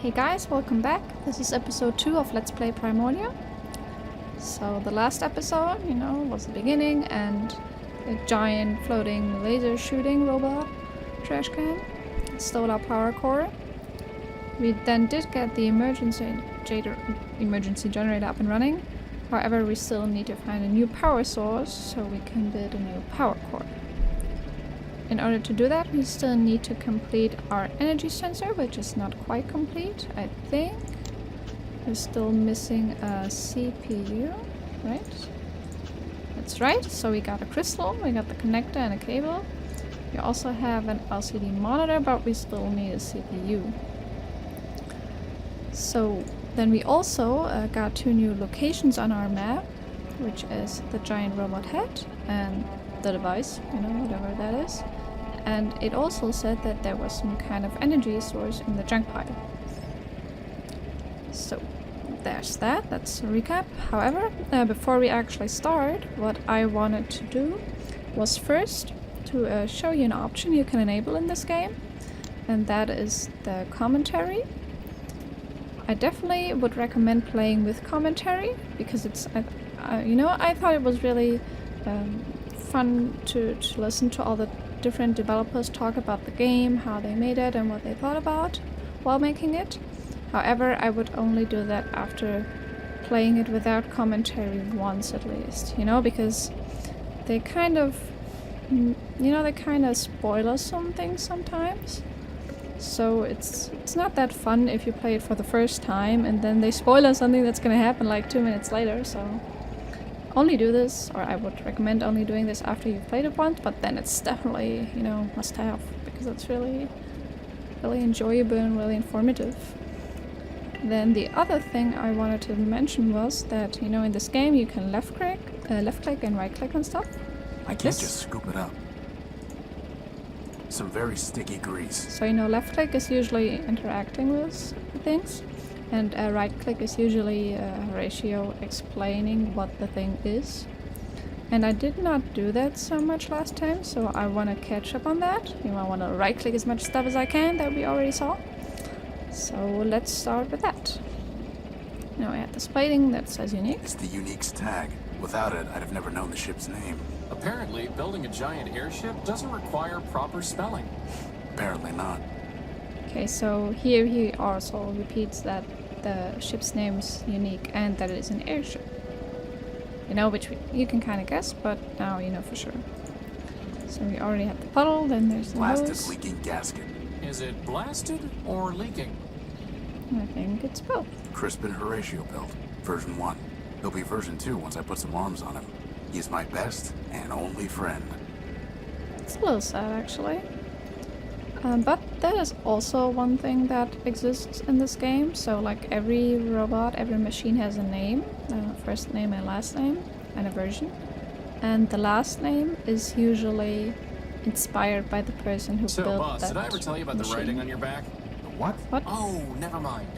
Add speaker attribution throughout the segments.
Speaker 1: Hey guys, welcome back. This is episode 2 of Let's Play Primordia. So the last episode, was the beginning and a giant floating laser shooting robot trash can stole our power core. We then did get the emergency generator up and running. However, we still need to find a new power source so we can build a new power core. In order to do that, we still need to complete our energy sensor, which is not quite complete, I think. We're still missing a CPU, right? That's right, so we got a crystal, we got the connector and a cable. We also have an LCD monitor, but we still need a CPU. So then we also got 2 new locations on our map, which is the giant robot head and the device, whatever that is. And it also said that there was some kind of energy source in the junk pile. So there's that, that's a recap. However, before we actually start, what I wanted to do was first to show you an option you can enable in this game, and that is the commentary. I definitely would recommend playing with commentary because it's, I thought it was really fun to listen to all the different developers talk about the game, how they made it and what they thought about while making it. However, I would only do that after playing it without commentary once at least, because they kind of, spoil us some things sometimes. So it's not that fun if you play it for the first time and then they spoil us something that's gonna happen like 2 minutes later, so only do this, or I would recommend only doing this after you've played it once, but then it's definitely, must have, because it's really, really enjoyable and really informative. Then the other thing I wanted to mention was that, in this game you can left click and right click on stuff.
Speaker 2: I can't just scoop it up. Some very sticky grease.
Speaker 1: So, left click is usually interacting with things. And right click is usually Horatio explaining what the thing is. And I did not do that so much last time, so I want to catch up on that. I want to right click as much stuff as I can that we already saw. So let's start with that. Now I have this plating that says unique.
Speaker 2: It's the unique's tag. Without it, I'd have never known the ship's name.
Speaker 3: Apparently, building a giant airship doesn't require proper spelling.
Speaker 2: Apparently not.
Speaker 1: Okay, so here he also repeats that the ship's name is unique and that it is an airship. Which you can kind of guess, but now you know for sure. So we already have the puddle, then there's the
Speaker 2: Blasted
Speaker 1: hose.
Speaker 2: leaking gasket.
Speaker 3: Is it blasted or leaking?
Speaker 1: I think it's both.
Speaker 2: Crispin Horatio build. Version 1. He'll be version 2 once I put some arms on him. He's my best and only friend.
Speaker 1: It's a little sad, actually. But that is also one thing that exists in this game. So like every robot, every machine has a name, first name and last name, and a version. And the last name is usually inspired by the person who built
Speaker 3: boss,
Speaker 1: that
Speaker 3: did I ever tell you about
Speaker 1: machine.
Speaker 3: the writing on your back?
Speaker 2: What?
Speaker 1: What?
Speaker 3: Oh, never mind.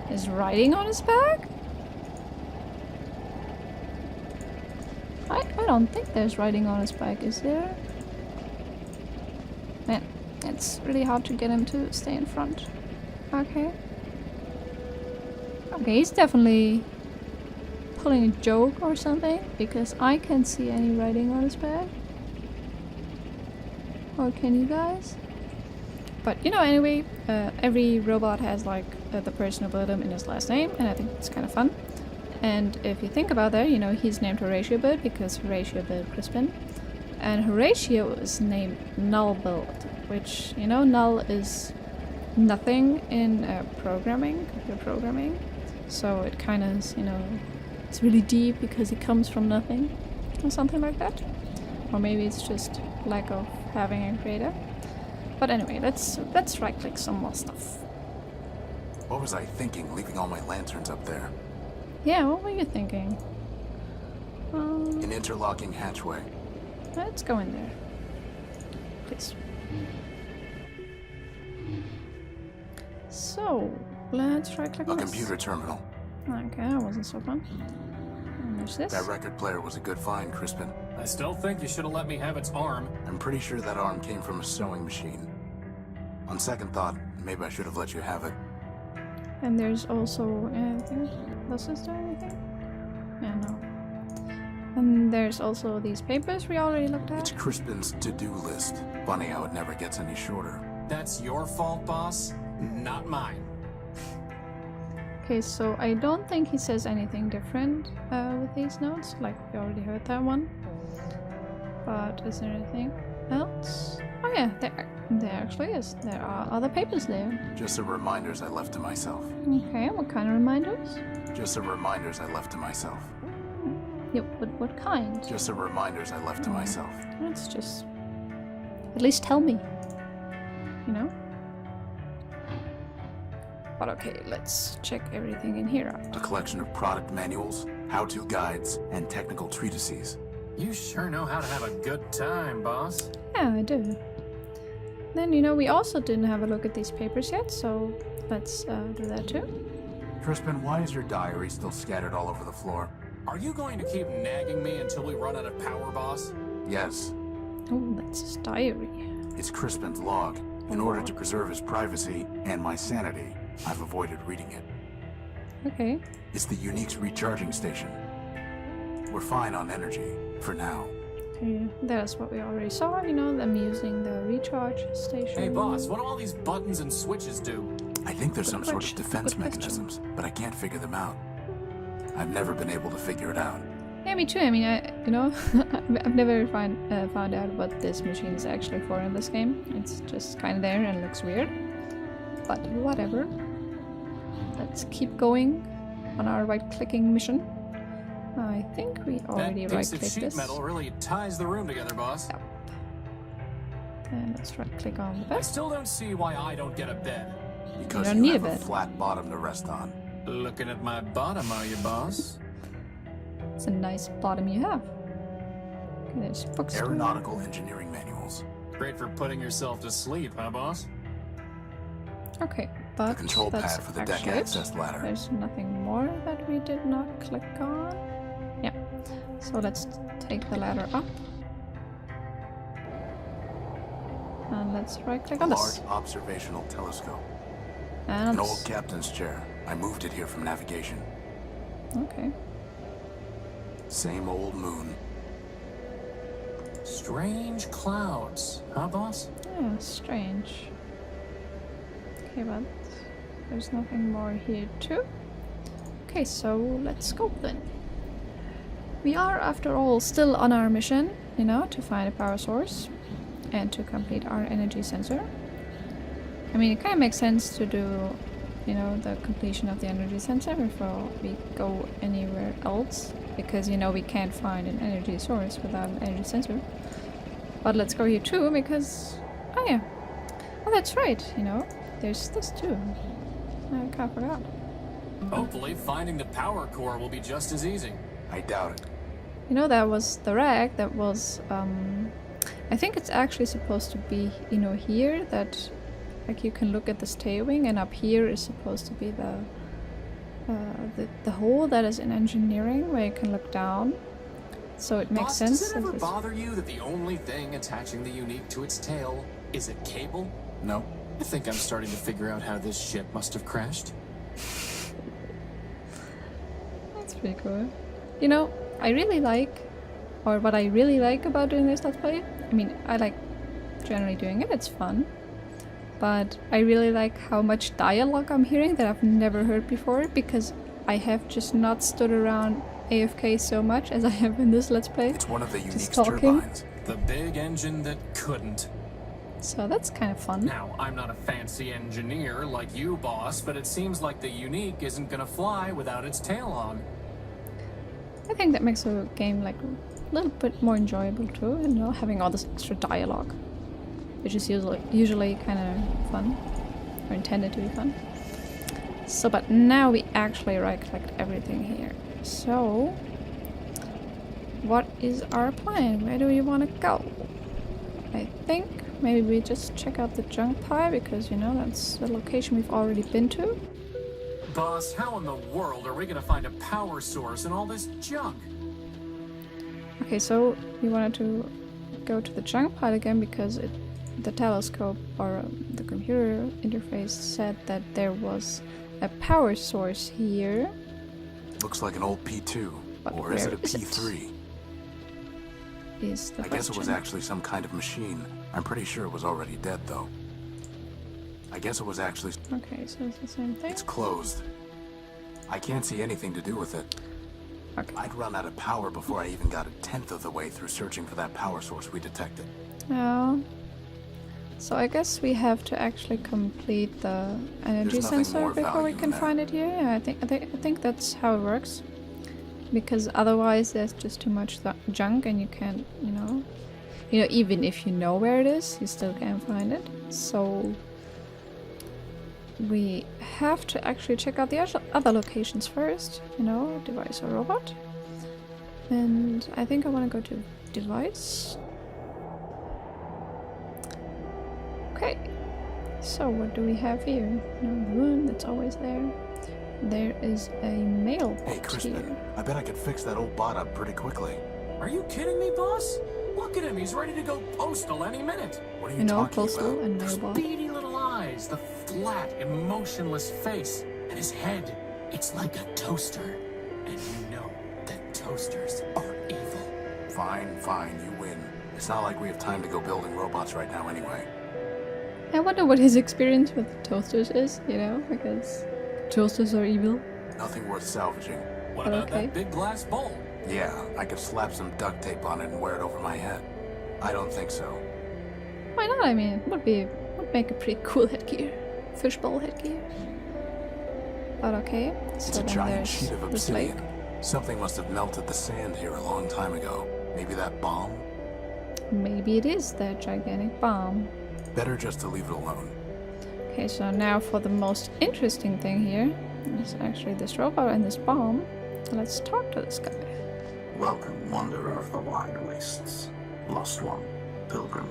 Speaker 1: Is writing on his back? I don't think there's writing on his back, is there? Man, it's really hard to get him to stay in front. Okay. Okay, he's definitely pulling a joke or something, because I can't see any writing on his back. Or can you guys? But anyway, every robot has like the person who built him in his last name, and I think it's kind of fun. And if you think about that, he's named Horatio Build because Horatio built Crispin. And Horatio is named Null Build, which, null is nothing in computer programming. So it kind of is, it's really deep because it comes from nothing, or something like that. Or maybe it's just lack of having a creator. But anyway, let's right click some more stuff.
Speaker 2: What was I thinking, leaving all my lanterns up there?
Speaker 1: Yeah, what were you thinking?
Speaker 2: An interlocking hatchway.
Speaker 1: Let's go in there. Please. So, let's right click
Speaker 2: A
Speaker 1: on this.
Speaker 2: computer terminal.
Speaker 1: Okay, that wasn't so fun. And there's this.
Speaker 2: That record player was a good find, Crispin.
Speaker 3: I still think you should have let me have its arm.
Speaker 2: I'm pretty sure that arm came from a sewing machine. On second thought, maybe I should have let you have it.
Speaker 1: And there's also anything. Does this do anything? Yeah, no. And there's also these papers we already looked
Speaker 2: It's
Speaker 1: at.
Speaker 2: Crispin's to-do list. Funny how it never gets any shorter.
Speaker 3: That's your fault, boss, not mine.
Speaker 1: Okay, so I don't think he says anything different with these notes. Like, we already heard that one. But is there anything else? Oh yeah, there actually is. There are other papers there.
Speaker 2: Just some reminders I left to myself.
Speaker 1: Okay, what kind of reminders?
Speaker 2: Just some reminders I left to myself.
Speaker 1: Yep, but what kind?
Speaker 2: Just some reminders I left to myself.
Speaker 1: Let's just... At least tell me. You know? But okay, let's check everything in here out.
Speaker 2: A collection of product manuals, how-to guides, and technical treatises.
Speaker 3: You sure know how to have a good time, boss.
Speaker 1: Yeah, I do. Then, you know, we also didn't have a look at these papers yet, so let's do that too.
Speaker 2: Crispin, why is your diary still scattered all over the floor?
Speaker 3: Are you going to keep nagging me until we run out of power, boss?
Speaker 2: Yes,
Speaker 1: Oh, that's his diary.
Speaker 2: it's Crispin's log. In order to preserve his privacy and my sanity, I've avoided reading it.
Speaker 1: Okay.
Speaker 2: It's the Unique's recharging station. We're fine on energy, for now.
Speaker 1: Okay, that's what we already saw, you know, them using the recharge station.
Speaker 3: Hey, boss, what do all these buttons and switches do?
Speaker 2: I think there's some sort of
Speaker 1: question.
Speaker 2: defense
Speaker 1: Good question.
Speaker 2: mechanisms, but I can't figure them out. I've never been able to figure it out.
Speaker 1: Yeah, me too. I mean, you know, I've never found out what this machine is actually for in this game. It's just kind of there and looks weird. But whatever. Let's keep going on our right-clicking mission. I think we already
Speaker 3: That piece of
Speaker 1: right-clicked
Speaker 3: sheet
Speaker 1: this.
Speaker 3: metal really ties the room together, boss.
Speaker 1: Yep. And let's right-click on the
Speaker 3: I
Speaker 1: bed.
Speaker 3: still don't see why I don't get a bed.
Speaker 2: Because
Speaker 1: don't
Speaker 2: you
Speaker 1: need
Speaker 2: have
Speaker 1: a
Speaker 2: a
Speaker 1: bed.
Speaker 2: flat bottom to rest on.
Speaker 3: Looking at my bottom, are you, boss?
Speaker 1: It's a nice bottom you have. Okay, there's books. too.
Speaker 2: Aeronautical engineering manuals.
Speaker 3: Great for putting yourself to sleep, huh, boss?
Speaker 1: Okay,
Speaker 2: The
Speaker 1: but
Speaker 2: control
Speaker 1: that's
Speaker 2: pad for the deck
Speaker 1: actually it.
Speaker 2: access ladder.
Speaker 1: There's nothing more that we did not click on. Yeah. So let's take the ladder up. And let's right click
Speaker 2: A
Speaker 1: on
Speaker 2: large
Speaker 1: this.
Speaker 2: observational telescope.
Speaker 1: And
Speaker 2: An
Speaker 1: on
Speaker 2: old
Speaker 1: this.
Speaker 2: captain's chair. I moved it here from navigation.
Speaker 1: Okay.
Speaker 2: Same old moon.
Speaker 3: Strange clouds, huh, boss?
Speaker 1: Yeah, strange. Okay, but there's nothing more here too. Okay, so let's go then. We are, after all, still on our mission, you know, to find a power source and to complete our energy sensor. I mean, it kind of makes sense to do, you know, the completion of the energy sensor before we go anywhere else, because, you know, we can't find an energy source without an energy sensor. But let's go here too, because, oh yeah, oh that's right, you know, there's this too. I kind of forgot.
Speaker 3: Hopefully, finding the power core will be just as easy.
Speaker 2: I doubt it.
Speaker 1: You know, that was the rack that was, I think it's actually supposed to be, you know, here, that, like, you can look at this tail wing, and up here is supposed to be the hole that is in engineering, where you can look down. So it makes
Speaker 3: Boss,
Speaker 1: sense.
Speaker 3: does it
Speaker 1: that
Speaker 3: ever
Speaker 1: this-
Speaker 3: bother you that the only thing attaching the Unique to its tail is a cable?
Speaker 2: No?
Speaker 3: I think I'm starting to figure out how this ship must have crashed.
Speaker 1: That's pretty cool. You know, I really like, or what I really like about doing this Let's Play, I mean, I like generally doing it, it's fun. But I really like how much dialogue I'm hearing that I've never heard before, because I have just not stood around AFK so much as I have in this Let's Play.
Speaker 2: It's one of the Unique's
Speaker 1: talking.
Speaker 2: turbines.
Speaker 3: The big engine that couldn't.
Speaker 1: So that's kind of fun.
Speaker 3: Now, I'm not a fancy engineer like you, boss, but it seems like the Unique isn't gonna fly without its tail on.
Speaker 1: I think that makes a game like a little bit more enjoyable too, you know, having all this extra dialogue, which is usually kind of fun, or intended to be fun. So, but now we actually right-clicked everything here. So, what is our plan? Where do we want to go? I think maybe we just check out the junk pile, because, you know, that's the location we've already been to.
Speaker 3: Boss, how in the world are we gonna find a power source in all this junk?
Speaker 1: Okay, so we wanted to go to the junk pile again because the telescope or the computer interface said that there was a power source here.
Speaker 2: Looks like an old P2.
Speaker 1: But
Speaker 2: Or is it
Speaker 1: where
Speaker 2: a
Speaker 1: is it?
Speaker 2: P3?
Speaker 1: Is the
Speaker 2: I guess it was
Speaker 1: question.
Speaker 2: actually some kind of machine. I'm pretty sure it was already dead, though. I guess it was actually...
Speaker 1: Okay, so it's the same thing.
Speaker 2: It's closed. I can't see anything to do with it.
Speaker 1: Okay.
Speaker 2: I'd run out of power before I even got a tenth of the way through searching for that power source we detected.
Speaker 1: Oh. So I guess we have to actually complete the energy
Speaker 2: There's nothing
Speaker 1: sensor
Speaker 2: more
Speaker 1: before we
Speaker 2: value
Speaker 1: can
Speaker 2: in that.
Speaker 1: find it here. Yeah, I think that's how it works. Because otherwise there's just too much junk and you can't, even if you know where it is, you still can't find it. So we have to actually check out the other locations first, device or robot. And I think I want to go to device. Okay, so what do we have here? Room, that's always there. There is a mailbox
Speaker 2: Hey, Crispin,
Speaker 1: here.
Speaker 2: I bet I could fix that old bot up pretty quickly.
Speaker 3: Are you kidding me, boss? Look at him. He's ready to go postal any minute.
Speaker 2: What are you talking
Speaker 1: postal
Speaker 2: about?
Speaker 1: and
Speaker 3: Those
Speaker 1: mailbox.
Speaker 3: beady little eyes, the flat, emotionless face, and his head. It's like a toaster. And you know that toasters are evil.
Speaker 2: Fine, you win. It's not like we have time to go building robots right now anyway.
Speaker 1: I wonder what his experience with toasters is, because toasters are evil.
Speaker 2: Nothing worth salvaging.
Speaker 3: What about
Speaker 1: Okay.
Speaker 3: that big glass bowl?
Speaker 2: Yeah, I could slap some duct tape on it and wear it over my head. I don't think so.
Speaker 1: Why not? I mean, would make a pretty cool headgear. Fishbowl headgear. But okay.
Speaker 2: It's
Speaker 1: so
Speaker 2: a
Speaker 1: then
Speaker 2: giant
Speaker 1: there's
Speaker 2: sheet of
Speaker 1: this lake.
Speaker 2: obsidian. Something must have melted the sand here a long time ago. Maybe that bomb?
Speaker 1: Maybe it is that gigantic bomb.
Speaker 2: Better just to leave it alone.
Speaker 1: Okay, so now for the most interesting thing here is actually this robot and this bomb. Let's talk to this guy.
Speaker 4: Welcome, wanderer of the wide wastes. Lost one, pilgrim.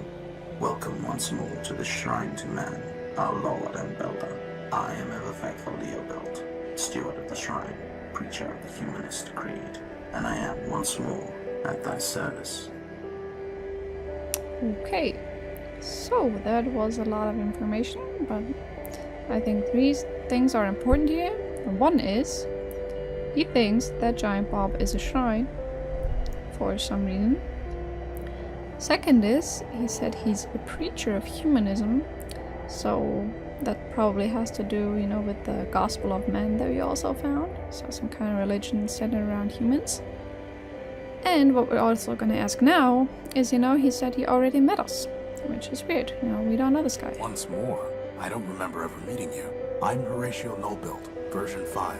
Speaker 4: Welcome once more to the shrine to man, our Lord and Builder. I am ever faithful Leobild, steward of the shrine, preacher of the humanist creed, and I am once more at thy service.
Speaker 1: Okay, so that was a lot of information, but I think three things are important here. One is, he thinks that Giant Bob is a shrine for some reason. Second is, he said he's a preacher of humanism, so that probably has to do, with the Gospel of Man that we also found. So some kind of religion centered around humans. And what we're also going to ask now is, he said he already met us, which is weird. We don't know this guy.
Speaker 2: Once more, I don't remember ever meeting you. I'm Horatio Nullbuild, version 5.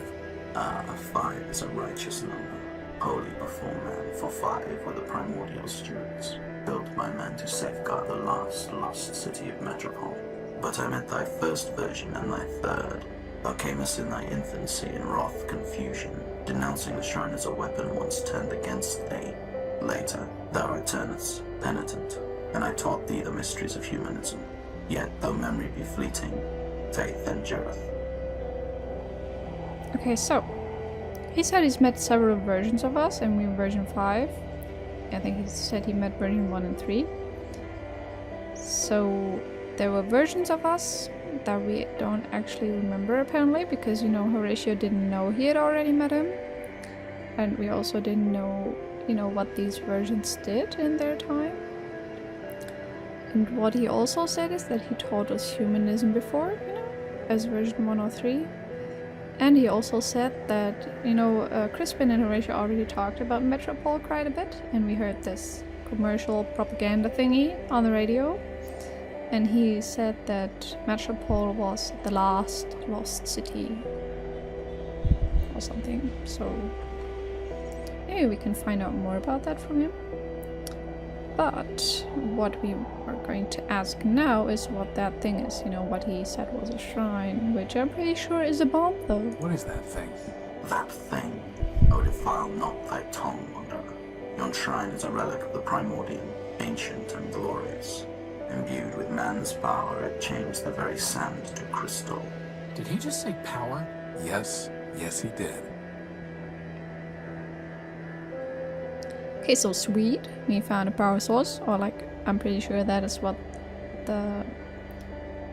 Speaker 4: 5 is a righteous number, holy before man, for 5 were the primordial stewards, built by man to safeguard the last lost city of Metropole. But I met thy first version and thy third. Thou camest in thy infancy in wrath confusion, denouncing the shrine as a weapon once turned against thee. Later, thou returnest, penitent, and I taught thee the mysteries of humanism. Yet, though memory be fleeting, faith endureth.
Speaker 1: Okay, so he said he's met several versions of us, and we're version 5. I think he said he met version 1 and 3. So there were versions of us that we don't actually remember apparently, because Horatio didn't know he had already met him, and we also didn't know what these versions did in their time. And what he also said is that he taught us humanism before, as version 103. And he also said that, Crispin and Horatio already talked about Metropole quite a bit, and we heard this commercial propaganda thingy on the radio. And he said that Metropole was the last lost city or something. So maybe we can find out more about that from him. But what we are going to ask now is what that thing is. What he said was a shrine, which I'm pretty sure is a bomb, though.
Speaker 2: What is that thing?
Speaker 4: That thing, O defile not thy tongue, wanderer. Yon shrine is a relic of the primordial, ancient and glorious. Imbued with man's power, it changed the very sand to crystal.
Speaker 3: Did he just say power?
Speaker 2: Yes, he did.
Speaker 1: Okay, so sweet. We found a power source, or I'm pretty sure that is what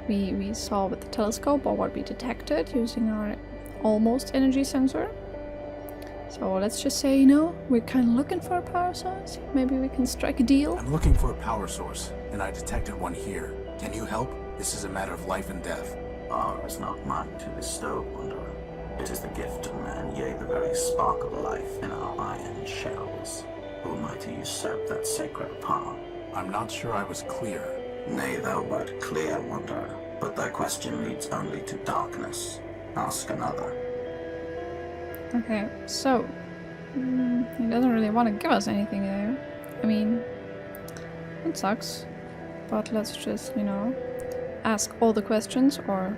Speaker 1: we saw with the telescope, or what we detected using our almost energy sensor. So let's just say, you know, we're kind of looking for a power source. Maybe we can strike a deal.
Speaker 2: I'm looking for a power source, and I detected one here. Can you help? This is a matter of life and death.
Speaker 4: Power is not mine to bestow, Wanderer. It is the gift of man, yea, the very spark of life in our iron shells. Who am I to usurp that sacred power?
Speaker 2: I'm not sure I was clear.
Speaker 4: Nay, thou wert clear, Wanderer, but thy question leads only to darkness. Ask another.
Speaker 1: Okay, so he doesn't really want to give us anything there. I mean, it sucks, but let's just, you know, ask all the questions or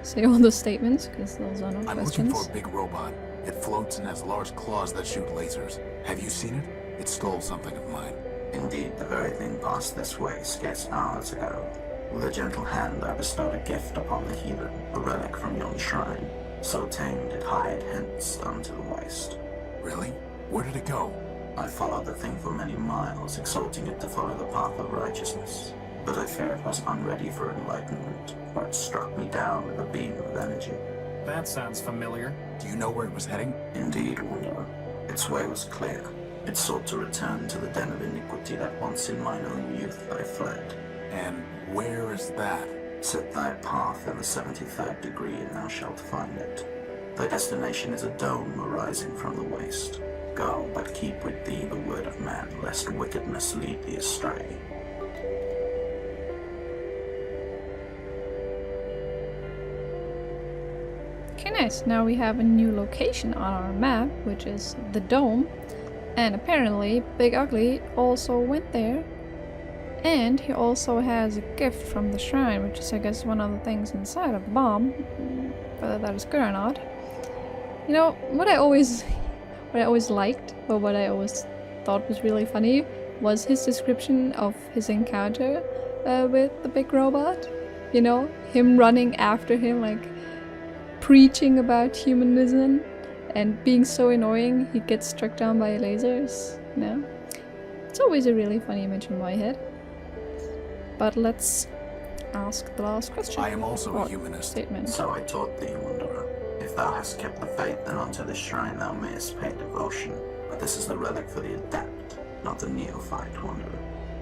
Speaker 1: say all the statements, because those are not
Speaker 2: I'm
Speaker 1: questions.
Speaker 2: looking for a big robot. It floats and has large claws that shoot lasers. Have you seen it? It stole something of mine.
Speaker 4: Indeed, the very thing passed this way scarce hours ago. With a gentle hand I bestowed a gift upon the heathen, a relic from yon shrine. So tamed it hied hence unto the waste.
Speaker 2: Really? Where did it go?
Speaker 4: I followed the thing for many miles, exhorting it to follow the path of righteousness. But I fear it was unready for enlightenment, or it struck me down with a beam of energy.
Speaker 3: That sounds familiar.
Speaker 2: Do you know where it was heading?
Speaker 4: Indeed, Wanderer. Its way was clear. It sought to return to the den of iniquity that once in mine own youth I fled.
Speaker 2: And where is that?
Speaker 4: Set thy path in the 73rd degree, and thou shalt find it. Thy destination is a dome arising from the waste. Go, but keep with thee the word of man, lest wickedness lead thee astray.
Speaker 1: Okay, nice. Now we have a new location on our map, which is the dome. And apparently, Big Ugly also went there. And he also has a gift from the shrine, which is, I guess, one of the things inside of the bomb. Whether that is good or not. You know, what I always liked, or what I always thought was really funny, was his description of his encounter with the big robot. You know, him running after him, like, preaching about humanism, and being so annoying he gets struck down by lasers. You know? It's always a really funny image in my head. But let's ask the last question.
Speaker 2: I am also
Speaker 1: Or
Speaker 2: a humanist.
Speaker 1: statement.
Speaker 4: So I taught thee, Wanderer. If thou hast kept the faith, then unto this shrine thou mayest pay devotion. But this is the relic for the adept, not the neophyte, Wanderer.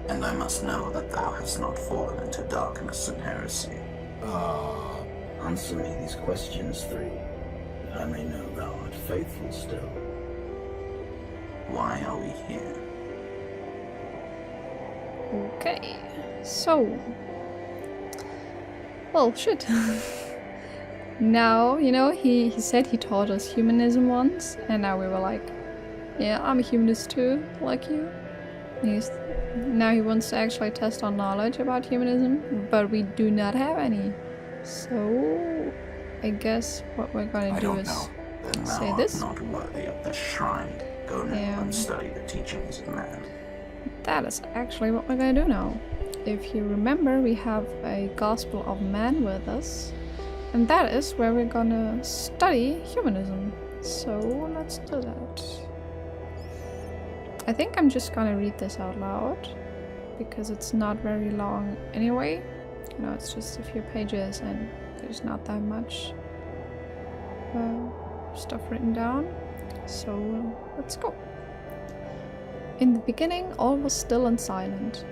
Speaker 4: And I must know that thou hast not fallen into darkness and heresy. Answer me these questions three, that I may know thou art faithful still. Why are we here?
Speaker 1: Okay, so... Well, shit. Now, you know, he said he taught us humanism once, and now we were like, yeah, I'm a humanist too, like you. Now he wants to actually test our knowledge about humanism, but we do not have any. So, I guess what we're gonna do is
Speaker 4: Then
Speaker 1: say
Speaker 4: thou
Speaker 1: this.
Speaker 4: art not worthy of this shrine. Go now and study the teachings of man.
Speaker 1: That is actually what we're gonna do now. If you remember, we have a Gospel of Man with us, and that is where we're gonna study humanism. So let's do that. I think I'm just gonna read this out loud, because it's not very long anyway. You know, it's just a few pages and there's not that much stuff written down. So let's go. In the beginning, all was still and silent.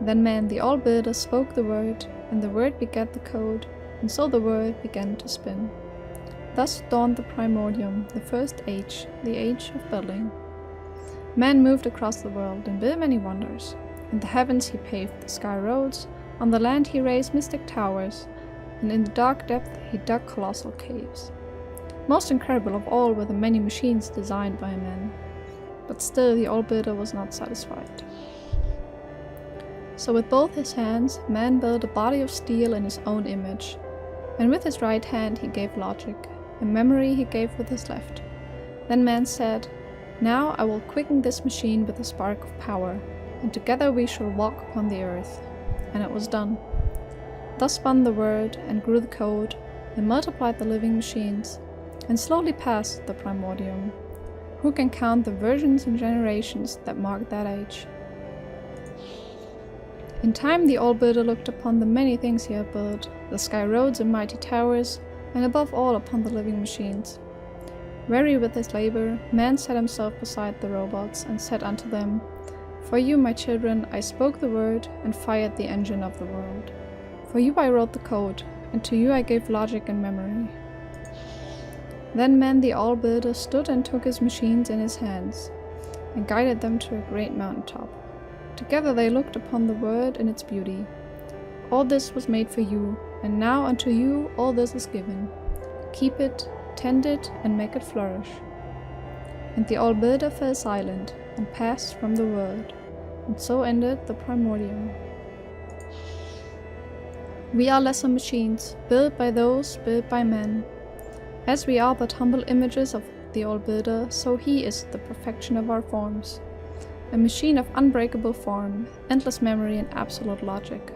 Speaker 1: Then man, the All-Builder, spoke the word, and the word begat the code, and so the word began to spin. Thus dawned the Primordium, the first age, the age of building. Man moved across the world and did many wonders. In the heavens he paved the sky roads, on the land he raised mystic towers, and in the dark depth he dug colossal caves. Most incredible of all were the many machines designed by man. But still the All-Builder was not satisfied. So with both his hands, man built a body of steel in his own image, and with his right hand he gave logic, and memory he gave with his left. Then man said, "Now I will quicken this machine with a spark of power, and together we shall walk upon the earth." And it was done. Thus spun the word, and grew the code, and multiplied the living machines, and slowly passed the Primordium. Who can count the versions and generations that marked that age? In time the All-Builder looked upon the many things he had built, the sky roads and mighty towers, and above all upon the living machines. Weary with his labor, man set himself beside the robots and said unto them, For you, my children, I spoke the word and fired the engine of the world. For you I wrote the code, and to you I gave logic and memory. Then man the All-Builder stood and took his machines in his hands, and guided them to a great mountaintop. Together they looked upon the world in its beauty. All this was made for you, and now unto you all this is given. Keep it, tend it, and make it flourish. And the All-Builder fell silent, and passed from the world, and so ended the Primordium. We are lesser machines, built by those built by men. As we are but humble images of the All-Builder, so he is the perfection of our forms. A machine of unbreakable form, endless memory and absolute logic.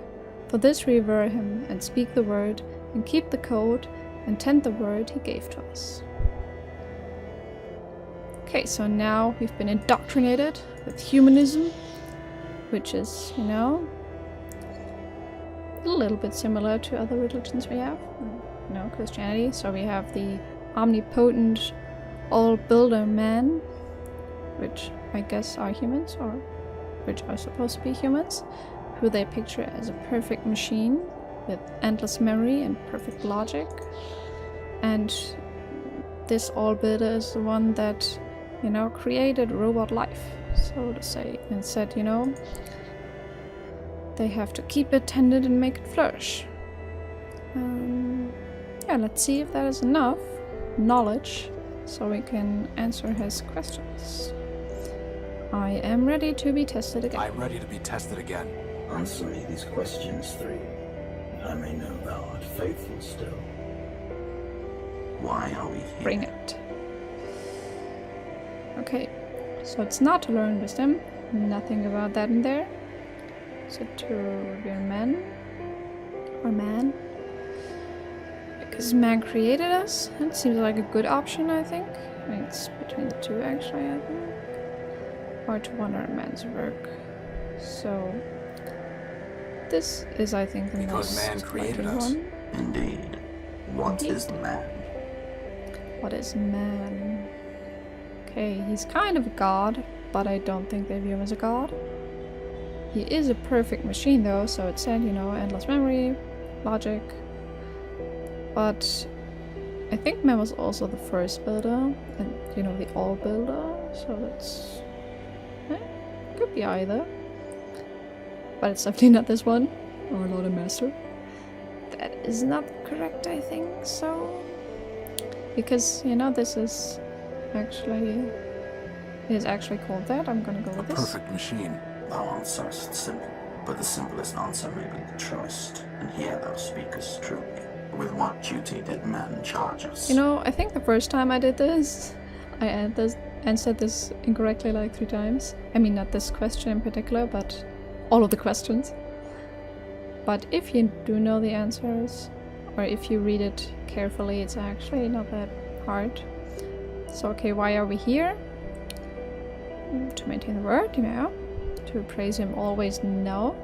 Speaker 1: For this revere him, and speak the word, and keep the code, and tend the word he gave to us. Okay, so now we've been indoctrinated with humanism, which is, you know, a little bit similar to other religions we have. You know, Christianity. So we have the omnipotent all-builder man, which I guess are humans, or which are supposed to be humans, who they picture as a perfect machine with endless memory and perfect logic. And this all-builder is the one that, you know, created robot life, so to say, and said, you know, they have to keep it, tend it, and make it flourish. Yeah, let's see if that is enough knowledge so we can answer his questions. I am ready to be tested again.
Speaker 2: I'm ready to be tested again.
Speaker 4: Answer me these questions 3. I may know thou art faithful still. Why are we here?
Speaker 1: Bring it. Okay, so it's not to learn wisdom. Nothing about that in there. So to revere men. Or man. Because man created us. It seems like a good option, I think. I mean, it's between the two, actually, I think. Or to honor man's work. So this is, I think, the
Speaker 2: Because
Speaker 1: most
Speaker 2: man created
Speaker 1: likely
Speaker 2: us.
Speaker 1: one.
Speaker 4: Indeed. What is man?
Speaker 1: What is man? Okay, he's kind of a god, but I don't think they view him as a god. He is a perfect machine though, so it said, you know, endless memory, logic. But I think man was also the first builder, and, you know, the all-builder, so that's... could be either. But it's definitely not this one, or Lord and Master. That is not correct, I think, so... Because, you know, this is actually... It is actually called that. I'm gonna go
Speaker 2: A
Speaker 1: with this.
Speaker 2: perfect machine.
Speaker 4: Thou answerest simple, but the simplest answer may be the truest, and here thou speakest truly. With what duty did man charge us?
Speaker 1: You know, I think the first time I did this, I answered this incorrectly like 3 times. I mean, not this question in particular, but all of the questions. But if you do know the answers, or if you read it carefully, it's actually not that hard. So, okay, why are we here? To maintain the word, you know. To praise him always, no.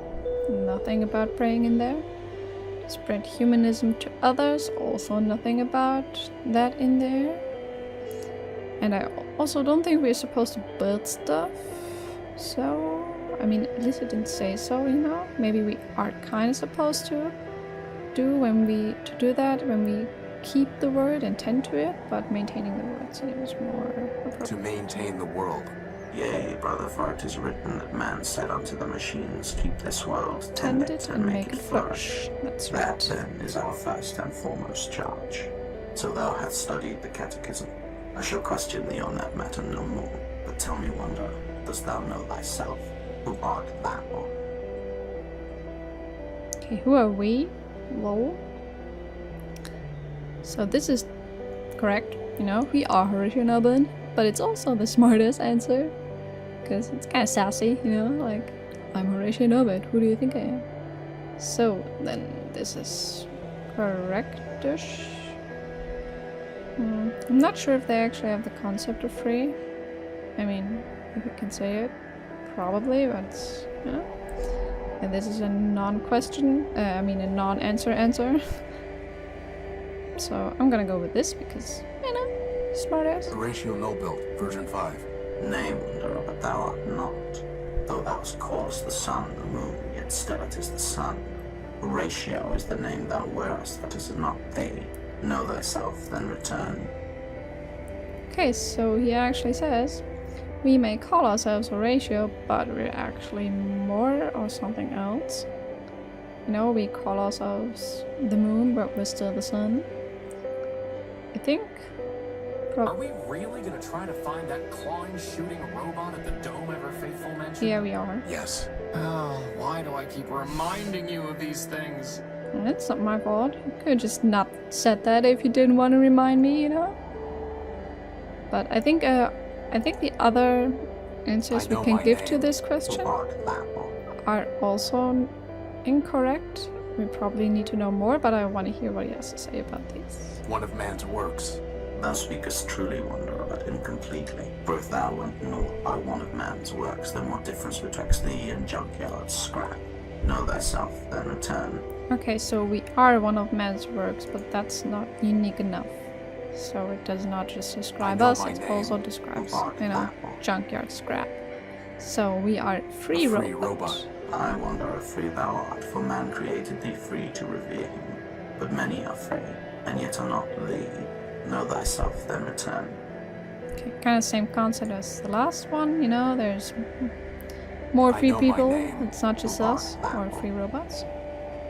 Speaker 1: Nothing about praying in there. To spread humanism to others, also nothing about that in there. And I also don't think we're supposed to build stuff. So, I mean, at least it didn't say so, you know. Maybe we are kind of supposed to do that when we keep the word and tend to it, but maintaining the word seems more appropriate.
Speaker 2: To maintain the world.
Speaker 4: Yea, brother, for it is written that man said unto the machines, keep this world, tend it, and make it flourish.
Speaker 1: That's
Speaker 4: That
Speaker 1: right.
Speaker 4: then is our first and foremost charge. Till thou hast studied the catechism, I shall question thee on that matter no more. But tell me, Wanderer, dost thou know thyself? Who art thou?
Speaker 1: Okay, who are we? Lol. So this is correct, you know, we are Horatio, but it's also the smartest answer. Because it's kind of sassy, you know, like, I'm Horatio Nobit, who do you think I am? So, then this is correct-ish. I'm not sure if they actually have the concept of free. I mean, if you can say it, probably, but, you know. And this is a non-question, a non-answer answer. So I'm gonna go with this because, you know, smartass.
Speaker 2: Horatio no-build, version 5.
Speaker 4: Nay, wanderer, but thou art not. Though thou callest the sun the moon, yet still it is the sun. Horatio is the name thou wearest, but is it not thee? Know thyself, then return.
Speaker 1: Okay, so he actually says we may call ourselves Horatio, but we're actually more or something else. You know, we call ourselves the moon, but we're still the sun. I think.
Speaker 3: Are we really gonna try to find that clawing, shooting robot at the dome Ever Faithful mentioned?
Speaker 1: Yeah, we are.
Speaker 2: Yes.
Speaker 3: Oh, why do I keep reminding you of these things?
Speaker 1: It's not my fault. You could just not said that if you didn't want to remind me, you know. But I think the other answers
Speaker 2: I
Speaker 1: we
Speaker 2: know
Speaker 1: can
Speaker 2: my
Speaker 1: give to
Speaker 2: name.
Speaker 1: this
Speaker 4: Who
Speaker 1: question
Speaker 4: art thou?
Speaker 1: are also incorrect. We probably need to know more, but I want to hear what he has to say about these.
Speaker 2: One of man's works.
Speaker 4: Thou speakest truly, wanderer, but incompletely. For if thou wert naught by one of man's works, then what difference betwixt thee and junkyard scrap? Know thyself, then return.
Speaker 1: Okay, so we are one of man's works, but that's not unique enough. So it does not just describe
Speaker 2: know
Speaker 1: us,
Speaker 2: my
Speaker 1: it
Speaker 2: name.
Speaker 1: also describes,
Speaker 4: Who art
Speaker 1: you know,
Speaker 4: thou?
Speaker 1: junkyard scrap. So we are free
Speaker 2: A free
Speaker 1: robots.
Speaker 2: robot.
Speaker 4: I wonder if free thou art, for man created thee free to revere him. But many are free, and yet are not thee. Know thyself, then return.
Speaker 1: Okay, kind of same concept as the last one, you know, there's more
Speaker 2: I
Speaker 1: free
Speaker 2: know my
Speaker 1: people,
Speaker 2: name.
Speaker 1: it's not just
Speaker 4: Who art
Speaker 1: us,
Speaker 4: thou?
Speaker 1: or free robots.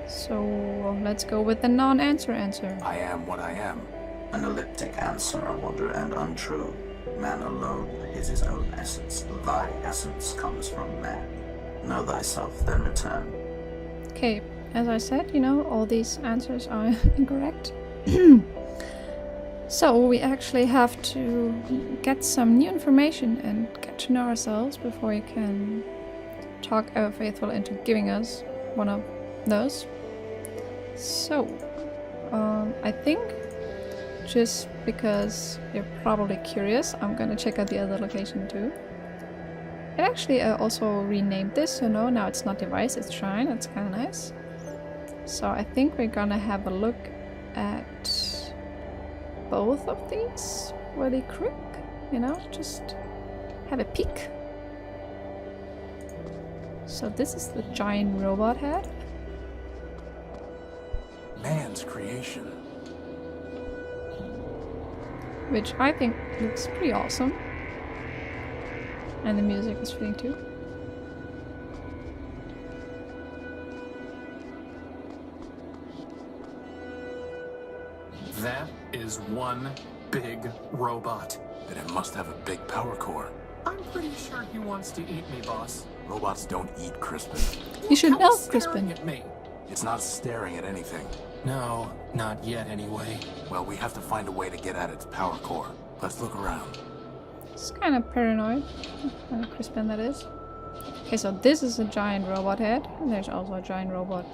Speaker 1: So let's go with the non-answer answer.
Speaker 2: I am what I am.
Speaker 4: An elliptic answer, I wonder, and untrue. Man alone is his own essence. Thy essence comes from man. Know thyself, then return.
Speaker 1: Okay, as I said, you know, all these answers are incorrect. So we actually have to get some new information and get to know ourselves before we can talk Ever Faithful into giving us one of those. So, I think just because you're probably curious, I'm gonna check out the other location too. It actually also renamed this, you know, now it's not device, it's shrine, it's kind of nice. So I think we're gonna have a look at both of these really quick, you know, just have a peek. So this is the giant robot head.
Speaker 2: Man's creation.
Speaker 1: Which I think looks pretty awesome. And the music is fitting too.
Speaker 3: That is one big robot.
Speaker 2: Then it must have a big power core.
Speaker 3: I'm pretty sure he wants to eat me, boss.
Speaker 2: Robots don't eat Crispin.
Speaker 1: You should
Speaker 3: How
Speaker 1: know,
Speaker 3: is staring
Speaker 1: Crispin.
Speaker 3: at me.
Speaker 2: It's not staring at anything.
Speaker 3: No, not yet anyway.
Speaker 2: Well, we have to find a way to get at its power core. Let's look around.
Speaker 1: It's kind of paranoid. Crispin, that is. Okay, so this is a giant robot head. And there's also a giant robot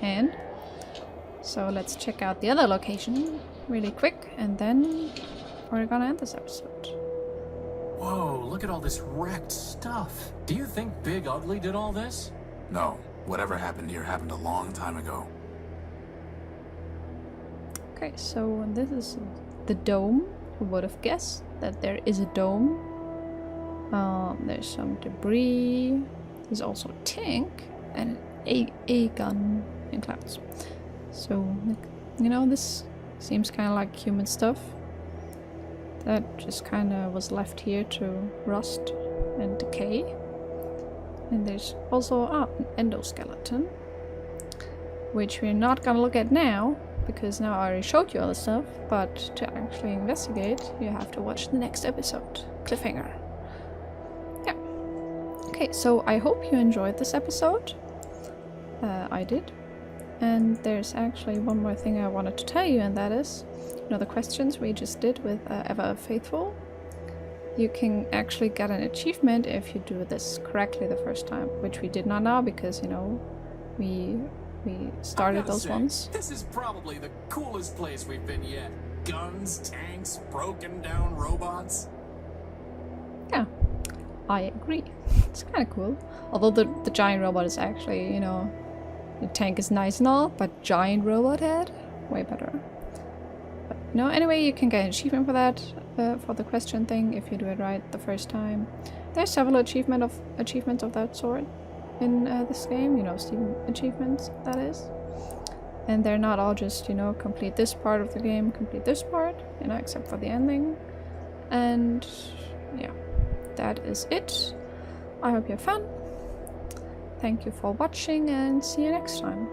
Speaker 1: hand. So let's check out the other location really quick. And then we're gonna end this episode.
Speaker 3: Whoa, look at all this wrecked stuff. Do you think Big Ugly did all this?
Speaker 2: No, whatever happened here happened a long time ago.
Speaker 1: Okay, so this is the dome. Who would have guessed that there is a dome? There's some debris. There's also a tank and a gun in clouds. So, you know, this seems kind of like human stuff that just kind of was left here to rust and decay. And there's also an endoskeleton, which we're not gonna look at now, because now I already showed you all the stuff, but to actually investigate, you have to watch the next episode. Cliffhanger. Yeah. Okay, so I hope you enjoyed this episode. I did. And there's actually one more thing I wanted to tell you, and that is, you know, the questions we just did with Ever Faithful. You can actually get an achievement if you do this correctly the first time, which we did not now because, you know, we started
Speaker 3: I gotta
Speaker 1: those
Speaker 3: say,
Speaker 1: ones.
Speaker 3: This is probably the coolest place we've been yet. Guns, tanks, broken down robots.
Speaker 1: Yeah, I agree. It's kind of cool. Although the giant robot is actually, you know, the tank is nice and all, but giant robot head, way better. No, anyway, you can get an achievement for that, for the question thing, if you do it right the first time. There's several achievements of that sort in this game, you know, Steam achievements, that is. And they're not all just, you know, complete this part of the game, complete this part, you know, except for the ending. And yeah, that is it. I hope you have fun. Thank you for watching and see you next time.